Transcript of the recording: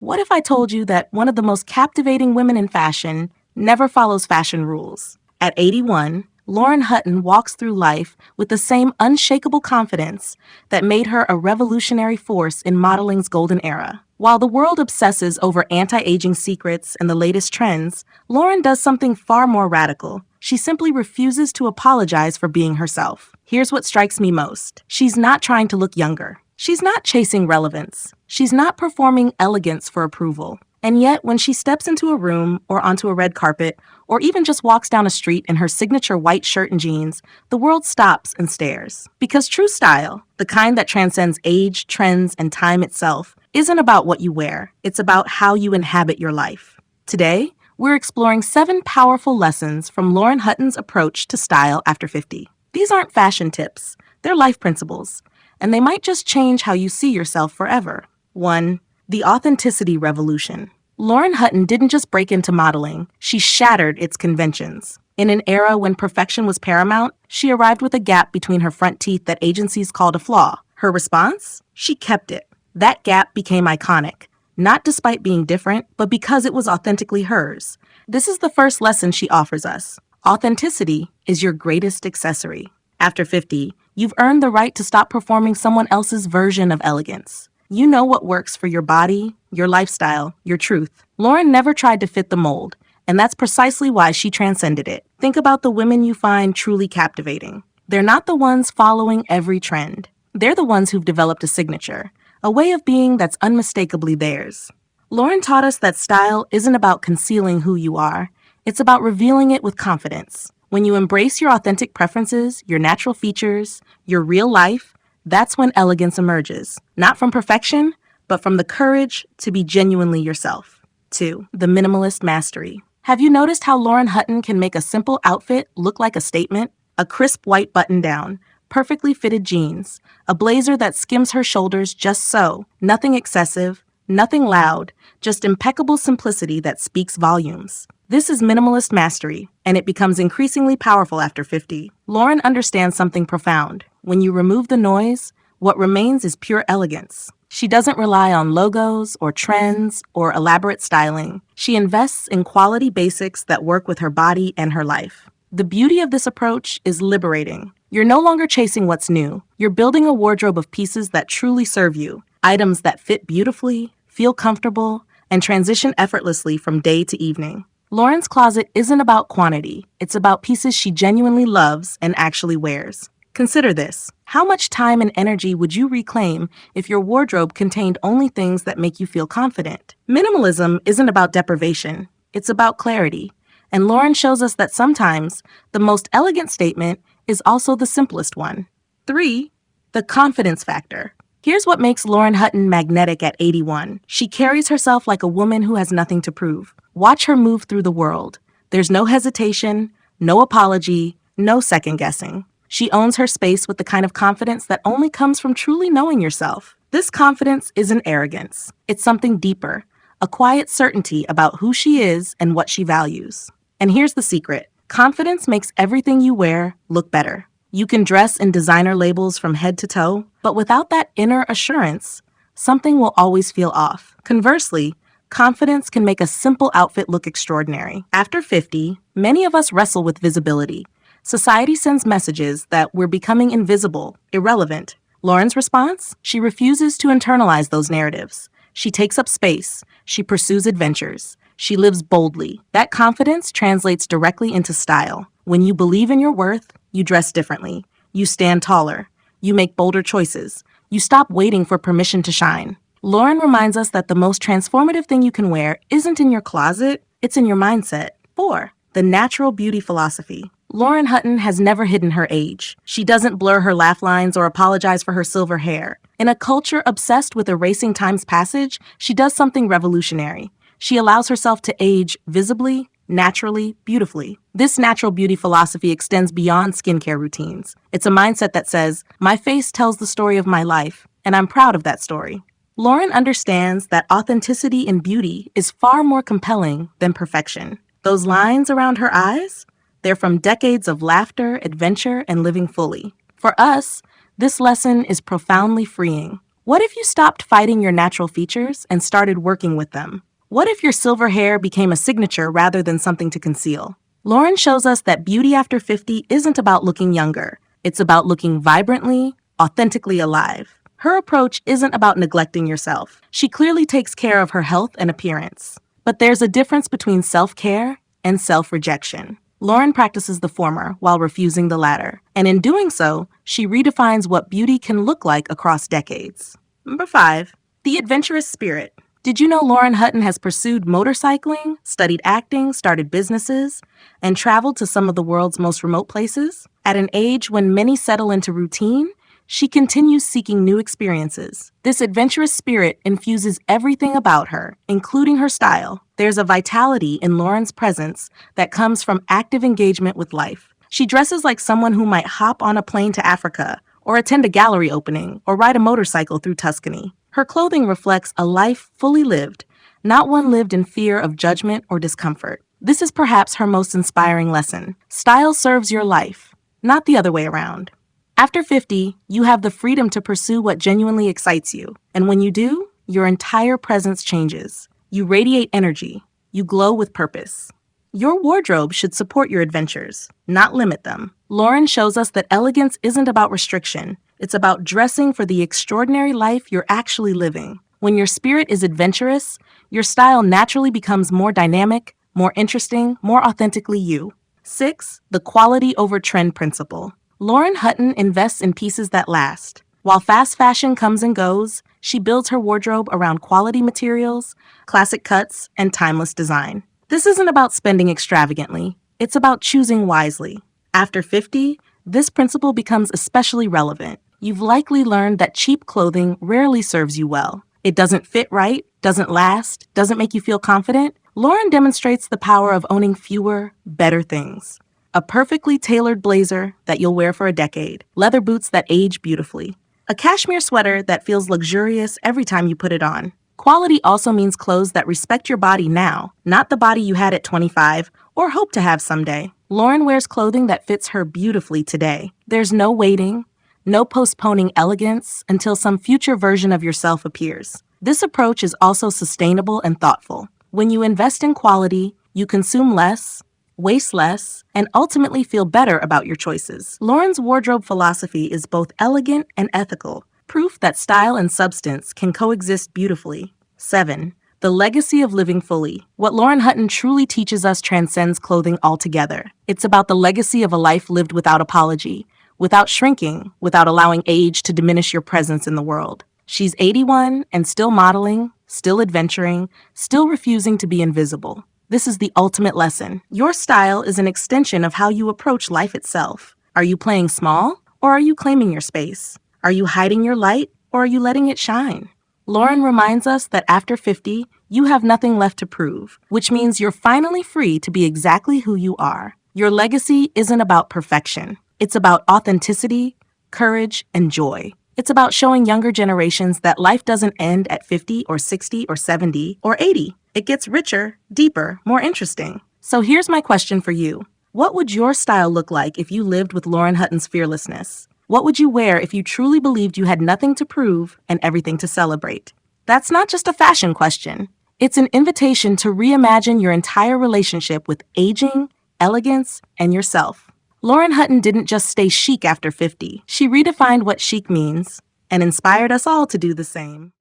What if I told you that one of the most captivating women in fashion never follows fashion rules? At 81, Lauren Hutton walks through life with the same unshakable confidence that made her a revolutionary force in modeling's golden era. While the world obsesses over anti-aging secrets and the latest trends, Lauren does something far more radical. She simply refuses to apologize for being herself. Here's what strikes me most. She's not trying to look younger. She's not chasing relevance. She's not performing elegance for approval. And yet, when she steps into a room or onto a red carpet, or even just walks down a street in her signature white shirt and jeans, the world stops and stares. Because true style, the kind that transcends age, trends, and time itself, isn't about what you wear. It's about how you inhabit your life. Today, we're exploring 7 powerful lessons from Lauren Hutton's approach to style after 50. These aren't fashion tips. They're life principles. And they might just change how you see yourself forever. 1. The authenticity revolution. Lauren Hutton didn't just break into modeling, she shattered its conventions. In an era when perfection was paramount, she arrived with a gap between her front teeth that agencies called a flaw. Her response? She kept it. That gap became iconic, not despite being different, but because it was authentically hers. This is the first lesson she offers us. Authenticity is your greatest accessory. After 50, you've earned the right to stop performing someone else's version of elegance. You know what works for your body, your lifestyle, your truth. Lauren never tried to fit the mold, and that's precisely why she transcended it. Think about the women you find truly captivating. They're not the ones following every trend. They're the ones who've developed a signature, a way of being that's unmistakably theirs. Lauren taught us that style isn't about concealing who you are. It's about revealing it with confidence. When you embrace your authentic preferences, your natural features, your real life, that's when elegance emerges. Not from perfection, but from the courage to be genuinely yourself. 2. The minimalist mastery. Have you noticed how Lauren Hutton can make a simple outfit look like a statement? A crisp white button-down, perfectly fitted jeans, a blazer that skims her shoulders just so, nothing excessive, nothing loud, just impeccable simplicity that speaks volumes. This is minimalist mastery, and it becomes increasingly powerful after 50. Lauren understands something profound. When you remove the noise, what remains is pure elegance. She doesn't rely on logos or trends or elaborate styling. She invests in quality basics that work with her body and her life. The beauty of this approach is liberating. You're no longer chasing what's new. You're building a wardrobe of pieces that truly serve you, items that fit beautifully, feel comfortable, and transition effortlessly from day to evening. Lauren's closet isn't about quantity. It's about pieces she genuinely loves and actually wears. Consider this. How much time and energy would you reclaim if your wardrobe contained only things that make you feel confident? Minimalism isn't about deprivation. It's about clarity. And Lauren shows us that sometimes the most elegant statement is also the simplest one. 3. The confidence factor. Here's what makes Lauren Hutton magnetic at 81. She carries herself like a woman who has nothing to prove. Watch her move through the world. There's no hesitation, no apology, no second guessing. She owns her space with the kind of confidence that only comes from truly knowing yourself. This confidence isn't arrogance. It's something deeper, a quiet certainty about who she is and what she values. And here's the secret. Confidence makes everything you wear look better. You can dress in designer labels from head to toe, but without that inner assurance, something will always feel off. Conversely, confidence can make a simple outfit look extraordinary. After 50, many of us wrestle with visibility. Society sends messages that we're becoming invisible, irrelevant. Lauren's response? She refuses to internalize those narratives. She takes up space. She pursues adventures. She lives boldly. That confidence translates directly into style. When you believe in your worth, you dress differently. You stand taller. You make bolder choices. You stop waiting for permission to shine. Lauren reminds us that the most transformative thing you can wear isn't in your closet, it's in your mindset. 4. The natural beauty philosophy. Lauren Hutton has never hidden her age. She doesn't blur her laugh lines or apologize for her silver hair. In a culture obsessed with erasing time's passage, she does something revolutionary. She allows herself to age visibly, naturally, beautifully. This natural beauty philosophy extends beyond skincare routines. It's a mindset that says, my face tells the story of my life, and I'm proud of that story. Lauren understands that authenticity in beauty is far more compelling than perfection. Those lines around her eyes? They're from decades of laughter, adventure, and living fully. For us, this lesson is profoundly freeing. What if you stopped fighting your natural features and started working with them? What if your silver hair became a signature rather than something to conceal? Lauren shows us that beauty after 50 isn't about looking younger. It's about looking vibrantly, authentically alive. Her approach isn't about neglecting yourself. She clearly takes care of her health and appearance. But there's a difference between self-care and self-rejection. Lauren practices the former while refusing the latter. And in doing so, she redefines what beauty can look like across decades. Number 5. The adventurous spirit. Did you know Lauren Hutton has pursued motorcycling, studied acting, started businesses, and traveled to some of the world's most remote places? At an age when many settle into routine, she continues seeking new experiences. This adventurous spirit infuses everything about her, including her style. There's a vitality in Lauren's presence that comes from active engagement with life. She dresses like someone who might hop on a plane to Africa, or attend a gallery opening, or ride a motorcycle through Tuscany. Her clothing reflects a life fully lived, not one lived in fear of judgment or discomfort. This is perhaps her most inspiring lesson. Style serves your life, not the other way around. After 50, you have the freedom to pursue what genuinely excites you. And when you do, your entire presence changes. You radiate energy. You glow with purpose. Your wardrobe should support your adventures, not limit them. Lauren shows us that elegance isn't about restriction. It's about dressing for the extraordinary life you're actually living. When your spirit is adventurous, your style naturally becomes more dynamic, more interesting, more authentically you. 6. The quality over trend principle. Lauren Hutton invests in pieces that last. While fast fashion comes and goes, she builds her wardrobe around quality materials, classic cuts, and timeless design. This isn't about spending extravagantly. It's about choosing wisely. After 50, this principle becomes especially relevant. You've likely learned that cheap clothing rarely serves you well. It doesn't fit right, doesn't last, doesn't make you feel confident. Lauren demonstrates the power of owning fewer, better things. A perfectly tailored blazer that you'll wear for a decade, leather boots that age beautifully, a cashmere sweater that feels luxurious every time you put it on. Quality also means clothes that respect your body now, not the body you had at 25 or hope to have someday. Lauren wears clothing that fits her beautifully today. There's no waiting, no postponing elegance until some future version of yourself appears. This approach is also sustainable and thoughtful. When you invest in quality, you consume less, waste less, and ultimately feel better about your choices. Lauren's wardrobe philosophy is both elegant and ethical, proof that style and substance can coexist beautifully. 7. The legacy of living fully. What Lauren Hutton truly teaches us transcends clothing altogether. It's about the legacy of a life lived without apology, without shrinking, without allowing age to diminish your presence in the world. She's 81 and still modeling, still adventuring, still refusing to be invisible. This is the ultimate lesson. Your style is an extension of how you approach life itself. Are you playing small, or are you claiming your space? Are you hiding your light, or are you letting it shine? Lauren reminds us that after 50, you have nothing left to prove, which means you're finally free to be exactly who you are. Your legacy isn't about perfection. It's about authenticity, courage, and joy. It's about showing younger generations that life doesn't end at 50 or 60 or 70 or 80. It gets richer, deeper, more interesting. So here's my question for you. What would your style look like if you lived with Lauren Hutton's fearlessness? What would you wear if you truly believed you had nothing to prove and everything to celebrate? That's not just a fashion question. It's an invitation to reimagine your entire relationship with aging, elegance, and yourself. Lauren Hutton didn't just stay chic after 50. She redefined what chic means and inspired us all to do the same.